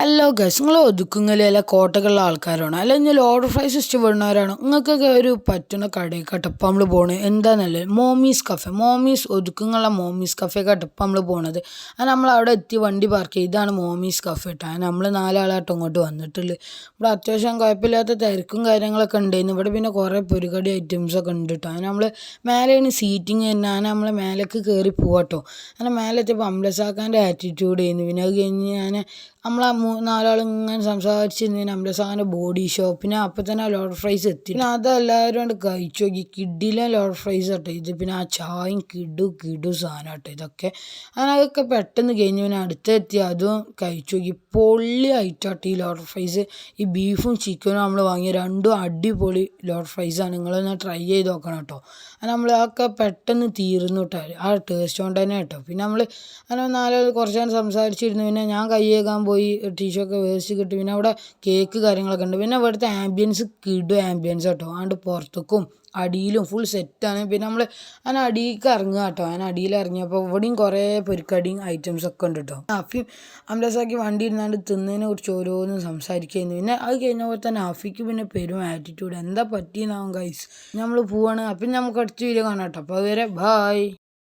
Hello guys, നിങ്ങൾ ഒതുക്കുങ്ങലല്ല കോട്ടകളുള്ള ആൾക്കാരാണോ അല്ല ഇനി ലോഡ് ഫ്രൈസ് ഇഷ്ടപ്പെടുന്നവരാണോ? നിങ്ങൾക്കൊക്കെ ഒരു പറ്റുന്ന കടയിൽ കട്ടപ്പം നമ്മൾ പോകണത് എന്താണെന്നല്ലേ? മോമീസ് കഫേ. ഒതുക്കുങ്ങളുള്ള മോമീസ് കഫേ കട്ടപ്പം നമ്മൾ പോണത്. അത് നമ്മൾ അവിടെ എത്തി വണ്ടി പാർക്ക് ചെയ്ത് ഇതാണ് മോമീസ് കഫേ കേട്ടോ. നമ്മൾ നാലാളാട്ടോ ഇങ്ങോട്ട് വന്നിട്ടുള്ളത്. ഇവിടെ അത്യാവശ്യം കുഴപ്പമില്ലാത്ത തിരക്കും കാര്യങ്ങളൊക്കെ ഉണ്ടായിരുന്നു. ഇവിടെ പിന്നെ കുറേ പൊരികടി ഐറ്റംസൊക്കെ ഉണ്ട് കേട്ടോ. അങ്ങനെ നമ്മൾ മേലെയാണ് സീറ്റിങ് തന്നെ. അങ്ങനെ നമ്മൾ മേലേക്ക് കയറി പോവാട്ടോ. അങ്ങനെ മേലെ എത്തിയപ്പോൾ അംലസാക്കാൻ്റെ ആറ്റിറ്റ്യൂഡ് ചെയ്യുന്നു. പിന്നെ അത് കഴിഞ്ഞ് നമ്മളാ നാലാളും ഇങ്ങനെ സംസാരിച്ചിരുന്നതിന് അംലസാൻ്റെ ബോഡി ഷോപ്പിന് അപ്പം തന്നെ ലോഡ് ഫ്രൈസ് എത്തി. പിന്നെ അതെല്ലാവരും കൊണ്ട് കഴിച്ചു നോക്കി. കിഡിലെ ലോഡ് ഫ്രൈസ് കേട്ടോ ഇത്. പിന്നെ ആ ചായയും കിടു സാധനം കേട്ടോ ഇതൊക്കെ. അങ്ങനെ അതൊക്കെ പെട്ടെന്ന് കഴിഞ്ഞ് പിന്നെ അടുത്തെത്തി അതും കഴിച്ചു നോക്കി. പൊള്ളി ആയിട്ടാട്ടോ ഈ ലോഡ് ഫ്രൈസ്. ഈ ബീഫും ചിക്കനും നമ്മൾ വാങ്ങിയ രണ്ടും അടിപൊളി ലോഡ് ഫ്രൈസാണ്. നിങ്ങളൊന്ന് ട്രൈ ചെയ്ത് നോക്കണം കേട്ടോ. അങ്ങനെ നമ്മൾ അതൊക്കെ പെട്ടെന്ന് തീർന്നു കേട്ടോ ആ ടേസ്റ്റ് കൊണ്ട് തന്നെ കേട്ടോ. പിന്നെ നമ്മൾ അങ്ങനെ നാലാൾ കുറച്ച് നേരം സംസാരിച്ചിരുന്നു. പിന്നെ ഞാൻ കൈ കഴുകാൻ പോയി, ടിഷ്യൂ വേസ്റ്റ് കിട്ടി. പിന്നെ അവിടെ കേക്ക് കാര്യങ്ങളൊക്കെ ഉണ്ട്. പിന്നെ ഇവിടുത്തെ ആംബിയൻസ് ആംബിയൻസ് കേട്ടോ. അതുകൊണ്ട് പുറത്തേക്കും അടിയിലും ഫുൾ സെറ്റാണ്. പിന്നെ നമ്മൾ അങ്ങനെ അടിയിലേക്ക് ഇറങ്ങുക കേട്ടോ. അങ്ങനെ അടിയിൽ ഇറങ്ങിയപ്പോൾ ഇവിടെയും കുറേ പൊരിക്കടിയും ഐറ്റംസൊക്കെ ഉണ്ട് കേട്ടോ. ആഫിയും അംലസാക്കി വണ്ടി ഇരുന്നാണ്ട് തിന്നതിനെ കുറിച്ച് ഓരോന്നും സംസാരിക്കുന്നു. പിന്നെ അത് കഴിഞ്ഞപ്പോൾ തന്നെ ആഫിക്ക് പിന്നെ പെരും ആറ്റിറ്റ്യൂഡ്. എന്താ പറ്റിയെന്നാവും ഗൈസ്. നമ്മൾ പോവാണ്. അപ്പം നമുക്ക് അടുത്ത വീഡിയോ കാണാം കേട്ടോ. അപ്പോൾ അതുവരെ ബായ്.